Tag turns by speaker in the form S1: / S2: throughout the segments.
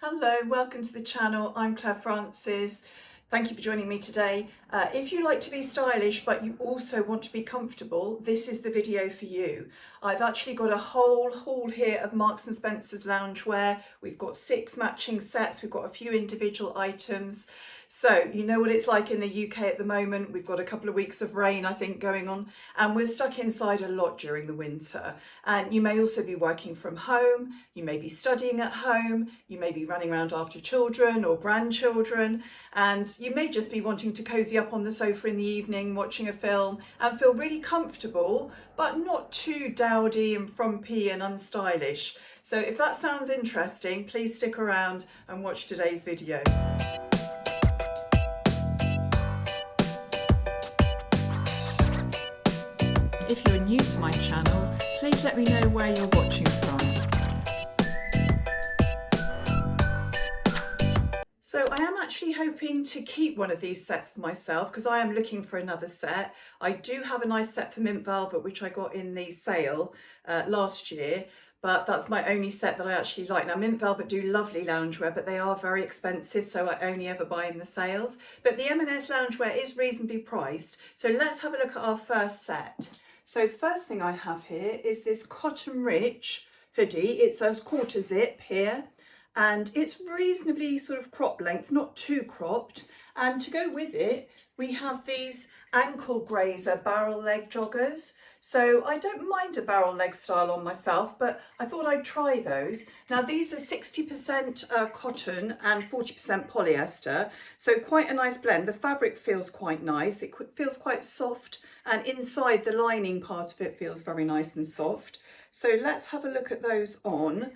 S1: Hello, welcome to the channel. I'm Claire Francis. Thank you for joining me today. If you like to be stylish but you also want to be comfortable, this is the video for you. I've actually got a whole haul here of Marks & Spencer's loungewear. We've got 6 matching sets, we've got a few individual items. So you know what it's like in the UK at the moment. We've got a couple of weeks of rain, I think, going on, and we're stuck inside a lot during the winter. And you may also be working from home, you may be studying at home, you may be running around after children or grandchildren, and you may just be wanting to cozy up on the sofa in the evening, watching a film and feel really comfortable, but not too dowdy and frumpy and unstylish. So if that sounds interesting, please stick around and watch today's video. If you're new to my channel, please let me know where you're watching from. So I am actually hoping to keep one of these sets for myself because I am looking for another set. I do have a nice set for Mint Velvet which I got in the sale last year, but that's my only set that I actually like. Now Mint Velvet do lovely loungewear, but they are very expensive, so I only ever buy in the sales. But the M&SLoungewear is reasonably priced. So let's have a look at our first set. So first thing I have here is this cotton rich hoodie. It says quarter zip here, and it's reasonably sort of crop length, not too cropped. And to go with it, we have these ankle grazer barrel leg joggers. So I don't mind a barrel leg style on myself, but I thought I'd try those. Now these are 60% cotton and 40% polyester, so quite a nice blend. The fabric feels quite nice, it feels quite soft, and inside the lining part of it feels very nice and soft. So let's have a look at those on.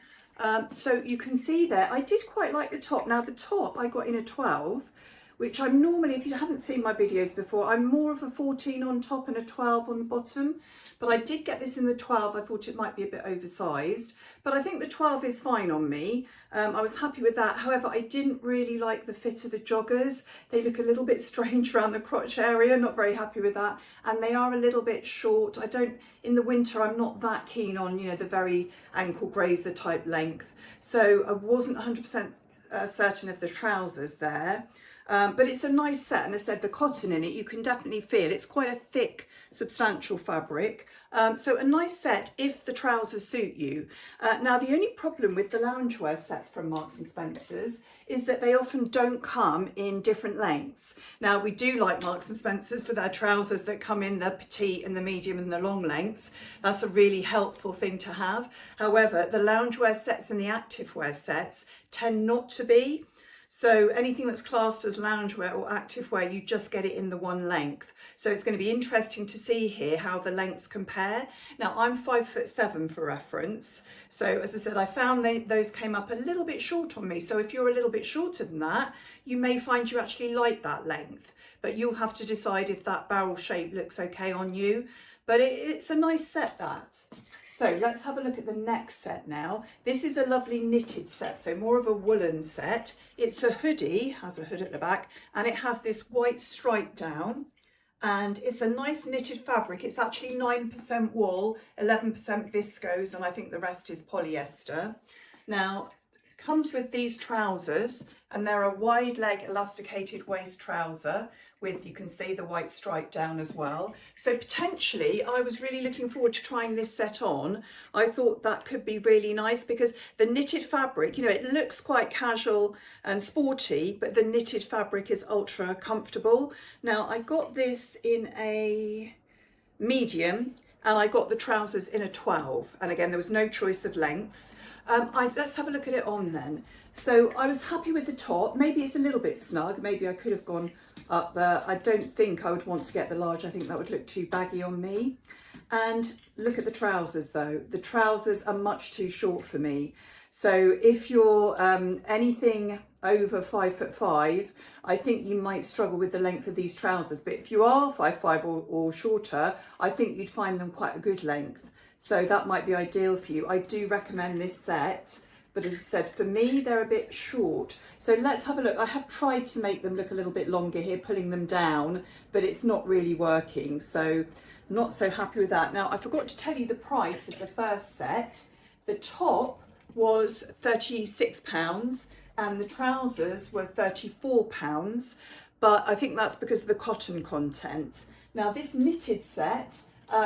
S1: So you can see there, I did quite like the top. Now the top I got in a 12, which I'm normally, if you haven't seen my videos before, I'm more of a 14 on top and a 12 on the bottom. But I did get this in the 12. I thought it might be a bit oversized, but I think the 12 is fine on me. I was happy with that. However, I didn't really like the fit of the joggers. They look a little bit strange around the crotch area, not very happy with that. And they are a little bit short. In the winter, I'm not that keen on, you know, the very ankle grazer type length. So I wasn't 100% certain of the trousers there. But it's a nice set, and I said the cotton in it, you can definitely feel it's quite a thick, substantial fabric. So a nice set if the trousers suit you. Now the only problem with the loungewear sets from Marks & Spencer's is that they often don't come in different lengths. Now we do like Marks & Spencer's for their trousers that come in the petite and the medium and the long lengths. That's a really helpful thing to have. However, the loungewear sets and the activewear sets tend not to be. So anything that's classed as loungewear or activewear, you just get it in the one length. So it's going to be interesting to see here how the lengths compare. Now I'm 5'7" for reference. So as I said, I found those came up a little bit short on me. So if you're a little bit shorter than that, you may find you actually like that length, but you'll have to decide if that barrel shape looks okay on you. But it's a nice set, that. So let's have a look at the next set now. This is a lovely knitted set, so more of a woolen set. It's a hoodie, has a hood at the back, and it has this white stripe down. And it's a nice knitted fabric. It's actually 9% wool, 11% viscose, and I think the rest is polyester. Now, it comes with these trousers, and they're a wide leg elasticated waist trouser with, you can see, the white stripe down as well. So potentially I was really looking forward to trying this set on. I thought that could be really nice because the knitted fabric, you know, it looks quite casual and sporty, but the knitted fabric is ultra comfortable. Now I got this in a medium and I got the trousers in a 12, and again there was no choice of lengths. Let's have a look at it on then. So I was happy with the top. Maybe it's a little bit snug, maybe I could have gone up there. I don't think I would want to get the large. I think that would look too baggy on me. And look at the trousers though. The trousers are much too short for me. So if you're anything over 5'5", I think you might struggle with the length of these trousers. But if you are 5'5" or shorter, I think you'd find them quite a good length. So that might be ideal for you. I do recommend this set, but as I said, for me, they're a bit short. So let's have a look. I have tried to make them look a little bit longer here, pulling them down, but it's not really working. So not so happy with that. Now, I forgot to tell you the price of the first set. The top was £36 and the trousers were £34, but I think that's because of the cotton content. Now this knitted set,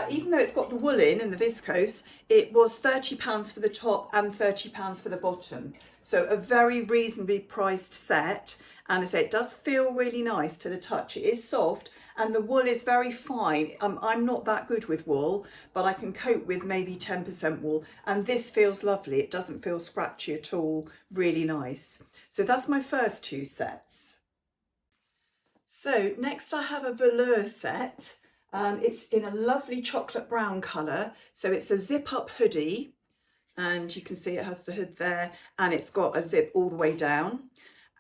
S1: even though it's got the wool in and the viscose, it was £30 for the top and £30 for the bottom. So a very reasonably priced set. And I say it does feel really nice to the touch. It is soft and the wool is very fine. I'm not that good with wool, but I can cope with maybe 10% wool. And this feels lovely. It doesn't feel scratchy at all. Really nice. So that's my first two sets. So next I have a velour set. It's in a lovely chocolate brown colour. So it's a zip up hoodie and you can see it has the hood there and it's got a zip all the way down.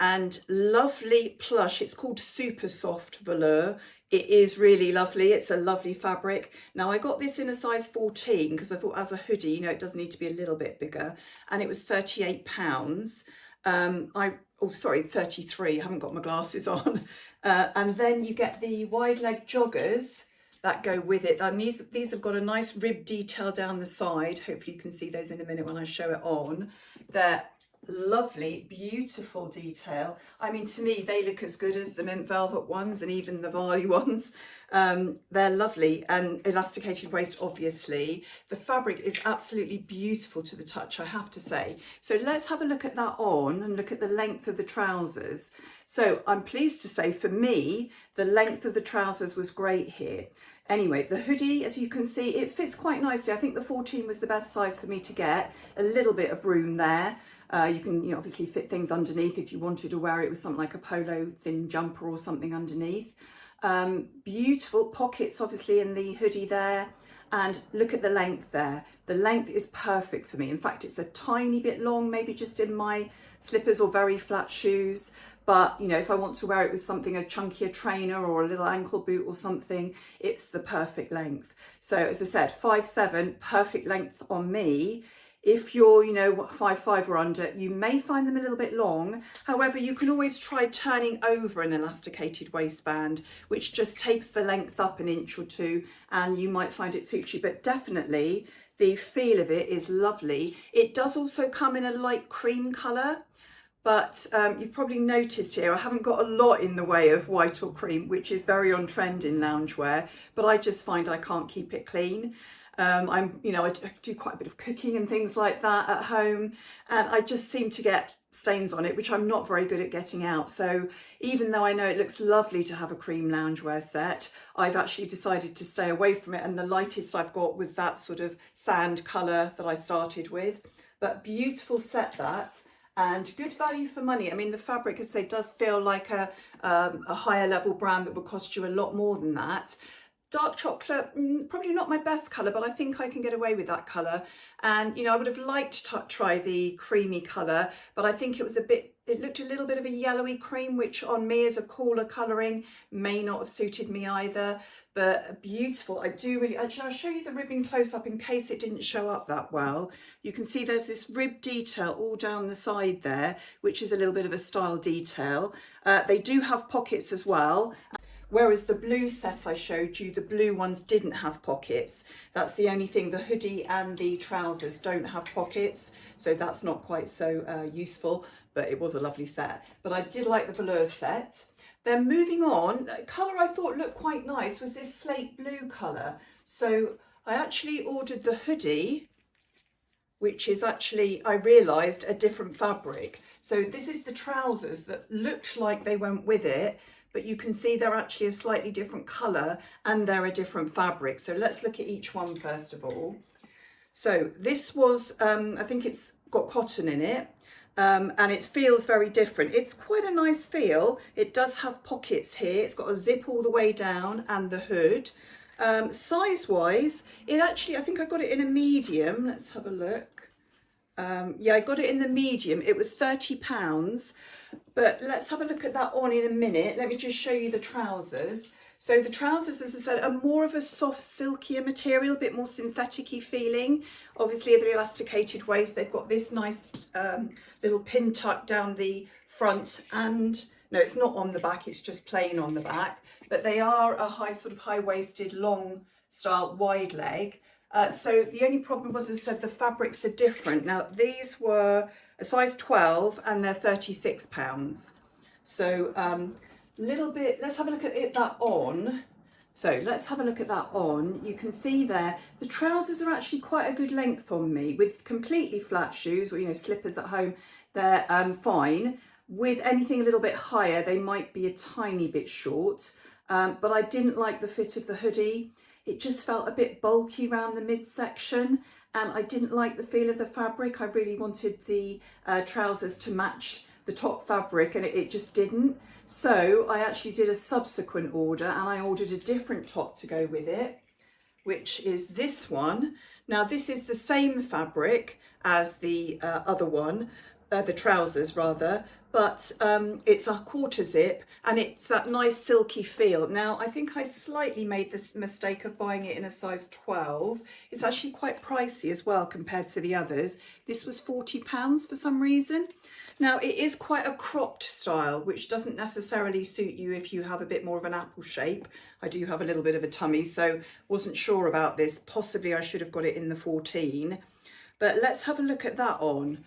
S1: And lovely plush, it's called supersoft velour. It is really lovely, it's a lovely fabric. Now I got this in a size 14 because I thought as a hoodie, you know, it does need to be a little bit bigger, and it was £38. Oh sorry, 33, I haven't got my glasses on. And then you get the wide leg joggers that go with it. And these have got a nice rib detail down the side. Hopefully you can see those in a minute when I show it on. They're lovely, beautiful detail. I mean, to me, they look as good as the mint velvet ones and even the Varley ones. They're lovely and elasticated waist, obviously. The fabric is absolutely beautiful to the touch, I have to say. So let's have a look at that on and look at the length of the trousers. So I'm pleased to say for me, the length of the trousers was great here. Anyway, the hoodie, as you can see, it fits quite nicely. I think the 14 was the best size for me to get. A little bit of room there. You can, obviously fit things underneath if you wanted to wear it with something like a polo thin jumper or something underneath. Beautiful pockets, obviously, in the hoodie there. And look at the length there. The length is perfect for me. In fact, it's a tiny bit long, maybe just in my slippers or very flat shoes. But, if I want to wear it with something, a chunkier trainer or a little ankle boot or something, it's the perfect length. So as I said, 5'7", perfect length on me. If you're, 5'5" or under, you may find them a little bit long. However, you can always try turning over an elasticated waistband, which just takes the length up an inch or two, and you might find it suits you. But definitely, the feel of it is lovely. It does also come in a light cream colour. But you've probably noticed here, I haven't got a lot in the way of white or cream, which is very on trend in loungewear, but I just find I can't keep it clean. I do quite a bit of cooking and things like that at home, and I just seem to get stains on it, which I'm not very good at getting out. So even though I know it looks lovely to have a cream loungewear set, I've actually decided to stay away from it. And the lightest I've got was that sort of sand colour that I started with. But beautiful set that. And good value for money. I mean, the fabric, as I say, does feel like a higher level brand that would cost you a lot more than that. Dark chocolate, probably not my best colour, but I think I can get away with that colour. And, I would have liked to try the creamy colour, but I think it looked a little bit of a yellowy cream, which on me as a cooler colouring may not have suited me either. But beautiful. I do really, actually, I'll show you the ribbing close up in case it didn't show up that well. You can see there's this rib detail all down the side there, which is a little bit of a style detail. They do have pockets as well. Whereas the blue set I showed you, the blue ones didn't have pockets. That's the only thing. The hoodie and the trousers don't have pockets, so that's not quite so useful, but it was a lovely set. But I did like the velour set. Then moving on, the colour I thought looked quite nice was this slate blue colour. So I actually ordered the hoodie, which is actually, I realised, a different fabric. So this is the trousers that looked like they went with it, but you can see they're actually a slightly different colour and they're a different fabric. So let's look at each one first of all. So this was, I think it's got cotton in it. And it feels very different. It's quite a nice feel. It does have pockets here. It's got a zip all the way down and the hood. Size wise, it actually, I think I got it in a medium. Let's have a look. Yeah, I got it in the medium. It was £30, but let's have a look at that on in a minute. Let me just show you the trousers. So the trousers, as I said, are more of a soft, silkier material, a bit more synthetic-y feeling. Obviously, the elasticated waist, they've got this nice little pin tuck down the front, and no, it's not on the back, it's just plain on the back. But they are a high-waisted, long style, wide leg. So the only problem was, as I said, the fabrics are different. Now, these were a size 12, and they're £36. So little bit, let's have a look at that on. So let's have a look at that on. You can see there, the trousers are actually quite a good length on me. With completely flat shoes or, you know, slippers at home, they're fine. With anything a little bit higher, they might be a tiny bit short. But I didn't like the fit of the hoodie. It just felt a bit bulky around the midsection, and I didn't like the feel of the fabric. I really wanted the trousers to match the top fabric, and it just didn't. So I actually did a subsequent order, and I ordered a different top to go with it, which is this one. Now this is the same fabric as the other one, the trousers rather, but it's a quarter zip, and it's that nice silky feel. Now I think I slightly made this mistake of buying it in a size 12. It's actually quite pricey as well compared to the others. This was £40 for some reason. Now it is quite a cropped style, which doesn't necessarily suit you if you have a bit more of an apple shape. I do have a little bit of a tummy, so wasn't sure about this. Possibly I should have got it in the 14, but let's have a look at that on.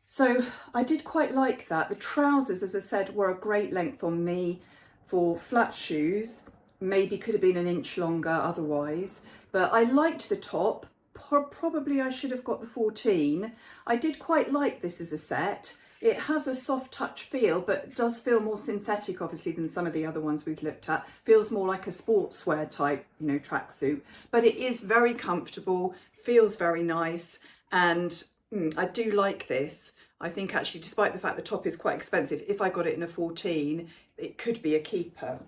S1: So I did quite like that. The trousers, as I said, were a great length on me for flat shoes. Maybe could have been an inch longer otherwise, but I liked the top. Probably I should have got the 14. I did quite like this as a set. It has a soft touch feel, but does feel more synthetic obviously than some of the other ones we've looked at. Feels more like a sportswear type, you know, tracksuit, but it is very comfortable, feels very nice, and I do like this. I think actually, despite the fact the top is quite expensive, if I got it in a 14, it could be a keeper.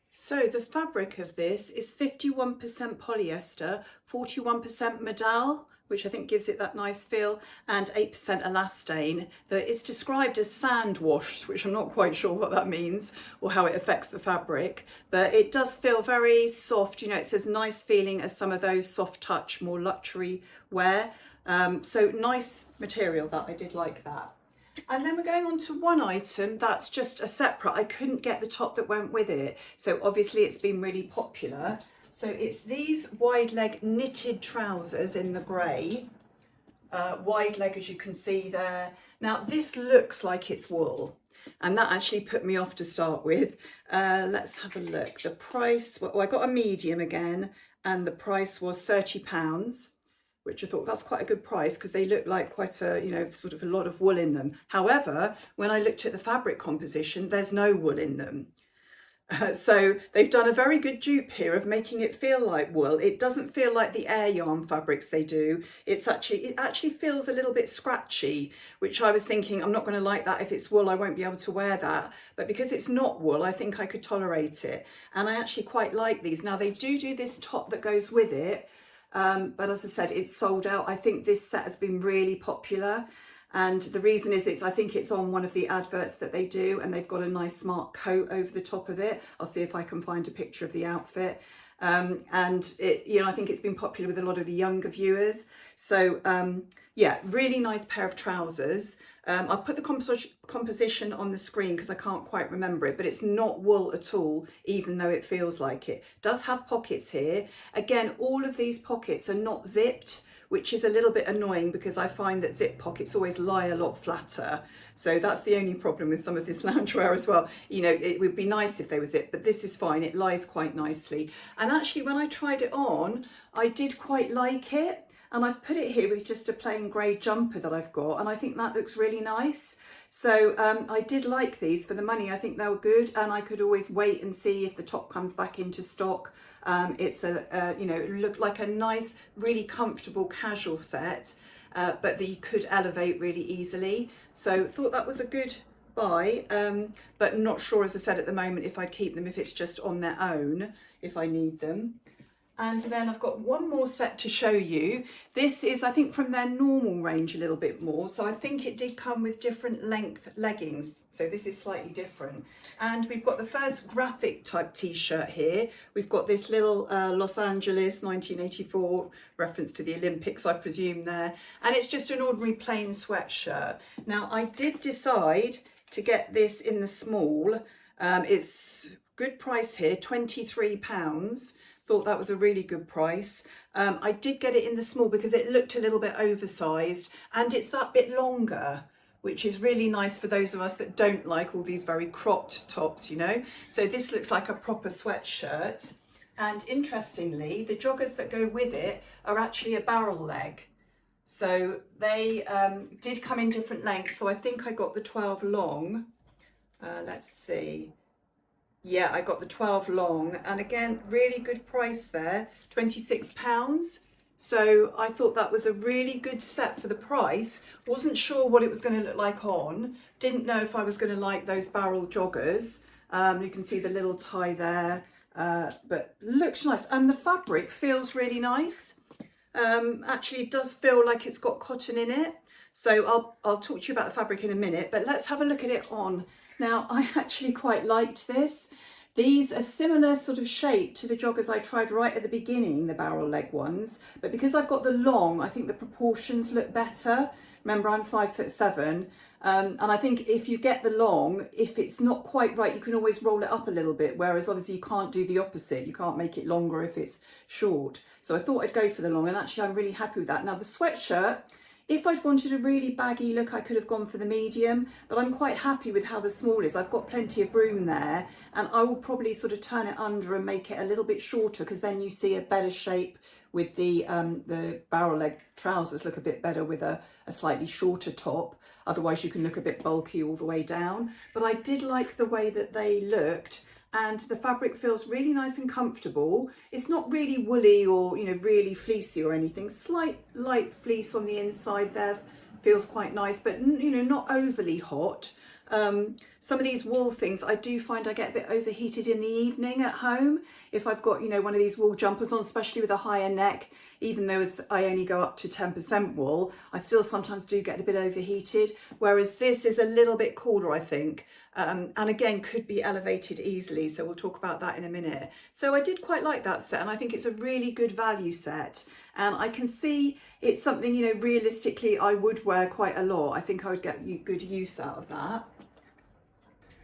S1: So the fabric of this is 51% polyester, 41% modal, which I think gives it that nice feel, and 8% elastane. It's described as sandwashed, which I'm not quite sure what that means or how it affects the fabric, but it does feel very soft. You know, it says nice feeling as some of those soft touch, more luxury wear. So nice material, that I did like that. And then we're going on to one item that's just a separate. I couldn't get the top that went with it, so obviously it's been really popular. So it's these wide leg knitted trousers in the grey, wide leg as you can see there. Now this looks like it's wool, and that actually put me off to start with. Let's have a look. The price, well, I got a medium again, and the price was £30, which I thought that's quite a good price because they look like quite a, you know, sort of a lot of wool in them. However, when I looked at the fabric composition, there's no wool in them. So they've done a very good dupe here of making it feel like wool. It doesn't feel like the air yarn fabrics they do. It actually feels a little bit scratchy, which I was thinking, I'm not going to like that. If it's wool, I won't be able to wear that. But because it's not wool, I think I could tolerate it. And I actually quite like these. Now they do this top that goes with it. But as I said, it's sold out. I think this set has been really popular, and the reason is I think it's on one of the adverts that they do, and they've got a nice smart coat over the top of it. I'll see if I can find a picture of the outfit. And it, you know, I think it's been popular with a lot of the younger viewers. So yeah, really nice pair of trousers. I'll put the composition on the screen because I can't quite remember it, but it's not wool at all, even though it feels like it. Does have pockets here. Again, all of these pockets are not zipped, which is a little bit annoying because I find that zip pockets always lie a lot flatter. So that's the only problem with some of this loungewear as well. You know, it would be nice if they were zipped, but this is fine. It lies quite nicely. And actually, when I tried it on, I did quite like it. And I've put it here with just a plain grey jumper that I've got, and I think that looks really nice. So I did like these for the money. I think they were good, and I could always wait and see if the top comes back into stock. It's you know, it looked like a nice, really comfortable casual set, but that you could elevate really easily. So thought that was a good buy, but not sure, as I said, at the moment if I'd keep them if it's just on their own, if I need them. And then I've got one more set to show you. This is, I think, from their normal range a little bit more. So I think it did come with different length leggings. So this is slightly different. And we've got the first graphic type t-shirt here. We've got this little Los Angeles 1984 reference to the Olympics, I presume there. And it's just an ordinary plain sweatshirt. Now I did decide to get this in the small. It's good price here, £23. Thought that was a really good price. I did get it in the small because it looked a little bit oversized, and it's that bit longer, which is really nice for those of us that don't like all these very cropped tops, you know. So this looks like a proper sweatshirt. And interestingly, the joggers that go with it are actually a barrel leg. So they did come in different lengths. So I think I got the 12 long. Let's see. Yeah, I got the 12 long. And again, really good price there, £26. So I thought that was a really good set for the price. Wasn't sure what it was going to look like on. Didn't know if I was going to like those barrel joggers. You can see the little tie there. But looks nice, and the fabric feels really nice. Actually it does feel like it's got cotton in it, so I'll talk to you about the fabric in a minute, but let's have a look at it on. Now I actually quite liked this. These are similar sort of shape to the joggers I tried right at the beginning, the barrel leg ones, but because I've got the long, I think the proportions look better. Remember, I'm 5'7", and I think if you get the long, if it's not quite right, you can always roll it up a little bit, whereas obviously you can't do the opposite. You can't make it longer if it's short. So I thought I'd go for the long, and actually I'm really happy with that. Now the sweatshirt, if I'd wanted a really baggy look, I could have gone for the medium, but I'm quite happy with how the small is. I've got plenty of room there, and I will probably sort of turn it under and make it a little bit shorter, because then you see a better shape with the barrel leg trousers look a bit better with a slightly shorter top. Otherwise you can look a bit bulky all the way down. But I did like the way that they looked, and the fabric feels really nice and comfortable. It's not really woolly or, you know, really fleecy or anything. Slight light fleece on the inside there, feels quite nice, but you know, not overly hot. Some of these wool things, I do find I get a bit overheated in the evening at home if I've got, you know, one of these wool jumpers on, especially with a higher neck. Even though I only go up to 10% wool, I still sometimes do get a bit overheated, whereas this is a little bit cooler, I think, and again could be elevated easily, so we'll talk about that in a minute. So I did quite like that set, and I think it's a really good value set, and I can see it's something, you know, realistically I would wear quite a lot. I think I would get good use out of that.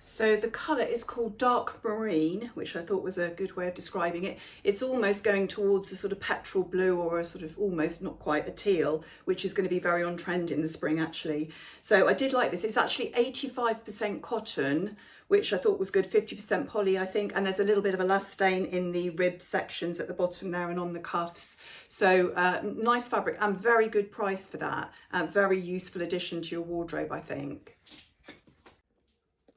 S1: So the colour is called dark marine, which I thought was a good way of describing it. It's almost going towards a sort of petrol blue, or a sort of almost not quite a teal, which is going to be very on trend in the spring actually. So I did like this. It's actually 85% cotton, which I thought was good, 50% poly I think, and there's a little bit of elastane in the rib sections at the bottom there and on the cuffs. So nice fabric and very good price for that, and very useful addition to your wardrobe I think.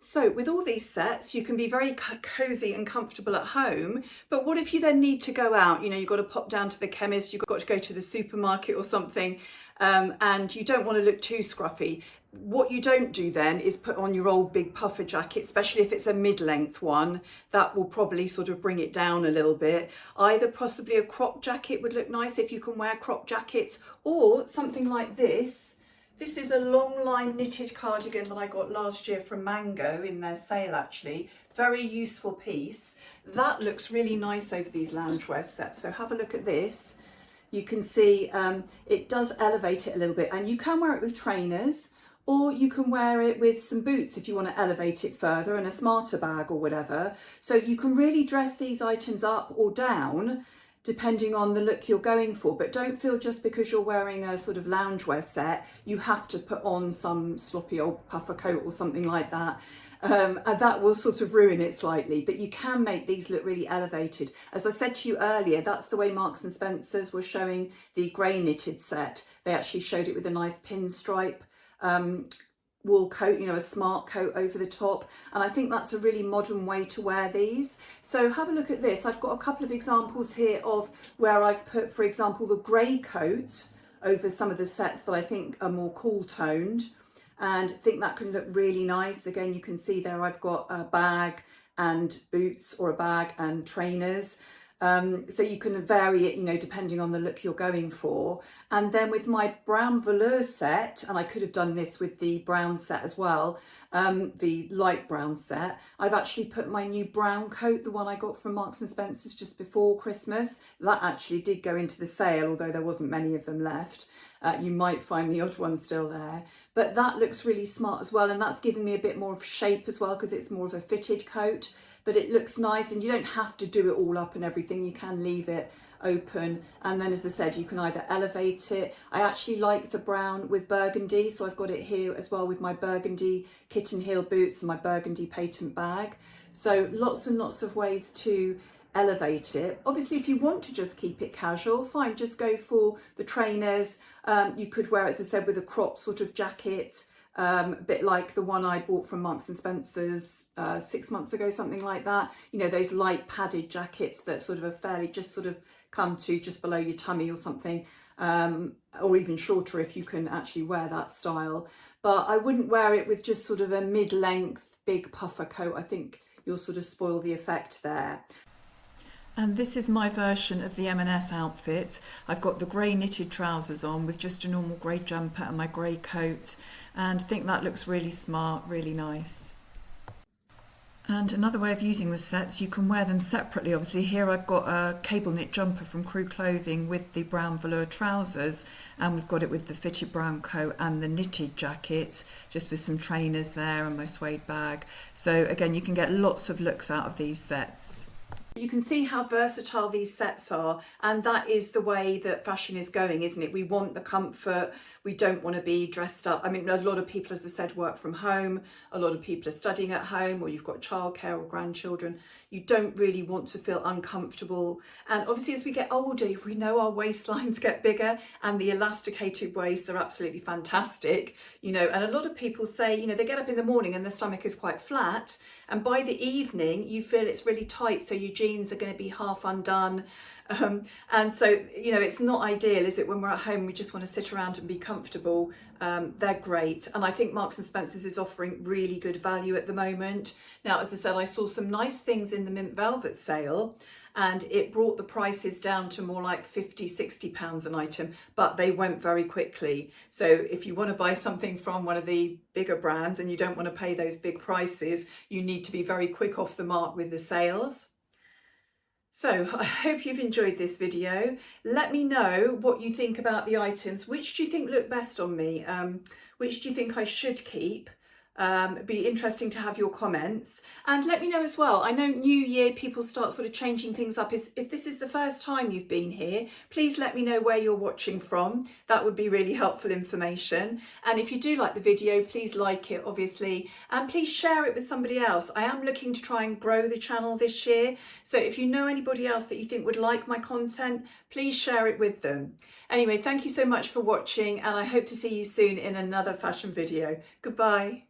S1: So with all these sets, you can be very cozy and comfortable at home, but what if you then need to go out? You know, you've got to pop down to the chemist, you've got to go to the supermarket or something, and you don't want to look too scruffy. What you don't do then is put on your old big puffer jacket, especially if it's a mid-length one. That will probably sort of bring it down a little bit. Either possibly a crop jacket would look nice if you can wear crop jackets, or something like this. This is a long line knitted cardigan that I got last year from Mango in their sale actually. Very useful piece. That looks really nice over these loungewear sets. So have a look at this. You can see it does elevate it a little bit, and you can wear it with trainers, or you can wear it with some boots if you want to elevate it further, and a smarter bag or whatever. So you can really dress these items up or down depending on the look you're going for, but don't feel just because you're wearing a sort of loungewear set you have to put on some sloppy old puffer coat or something like that, and that will sort of ruin it slightly. But you can make these look really elevated. As I said to you earlier, that's the way Marks and Spencer's were showing the grey knitted set. They actually showed it with a nice pinstripe wool coat, you know, a smart coat over the top, and I think that's a really modern way to wear these. So have a look at this. I've got a couple of examples here of where I've put, for example, the grey coat over some of the sets that I think are more cool toned, and think that can look really nice. Again, you can see there I've got a bag and boots, or a bag and trainers. So you can vary it, you know, depending on the look you're going for. And then with my brown velour set, and I could have done this with the brown set as well, the light brown set, I've actually put my new brown coat, the one I got from Marks and Spencer's just before Christmas. That actually did go into the sale, although there wasn't many of them left. You might find the odd one still there. but that looks really smart as well, and that's giving me a bit more of shape as well because it's more of a fitted coat, but it looks nice, and you don't have to do it all up and everything. You can leave it open, and then as I said, you can either elevate it. I actually like the brown with burgundy, so I've got it here as well with my burgundy kitten heel boots and my burgundy patent bag. So lots and lots of ways to elevate it. Obviously, if you want to just keep it casual, fine, just go for the trainers. You could wear it, as I said, with a crop sort of jacket, a bit like the one I bought from Marks and Spencer's 6 months ago, something like that. You know, those light padded jackets that sort of are fairly just sort of come to just below your tummy or something, or even shorter if you can actually wear that style. But I wouldn't wear it with just sort of a mid-length big puffer coat. I think you'll sort of spoil the effect there. And this is my version of the M&S outfit. I've got the grey knitted trousers on with just a normal grey jumper and my grey coat, and I think that looks really smart, really nice. And another way of using the sets, you can wear them separately. Obviously here I've got a cable knit jumper from Crew Clothing with the brown velour trousers, and we've got it with the fitted brown coat and the knitted jacket, just with some trainers there and my suede bag. So again, you can get lots of looks out of these sets. You can see how versatile these sets are, and that is the way that fashion is going, isn't it? We want the comfort, we don't want to be dressed up. I mean, a lot of people, as I said, work from home, a lot of people are studying at home, or you've got childcare or grandchildren. You don't really want to feel uncomfortable. And obviously as we get older, we know our waistlines get bigger, and the elasticated waists are absolutely fantastic, you know. And a lot of people say, you know, they get up in the morning and their stomach is quite flat, and by the evening you feel it's really tight, so your jeans are going to be half undone. And so, you know, it's not ideal, is it? When we're at home, we just want to sit around and be comfortable. They're great. And I think Marks and Spencer's is offering really good value at the moment. Now, as I said, I saw some nice things in the mint velvet sale, and it brought the prices down to more like 50, 60 pounds an item, but they went very quickly. So if you want to buy something from one of the bigger brands and you don't want to pay those big prices, you need to be very quick off the mark with the sales. So I hope you've enjoyed this video. Let me know what you think about the items. Which do you think look best on me? Which do you think I should keep? It'd be interesting to have your comments, and let me know as well. I know New Year people start sort of changing things up. If this is the first time you've been here, please let me know where you're watching from. That would be really helpful information. And if you do like the video, please like it, obviously, and please share it with somebody else. I am looking to try and grow the channel this year, so if you know anybody else that you think would like my content, please share it with them. Anyway, thank you so much for watching, and I hope to see you soon in another fashion video. Goodbye.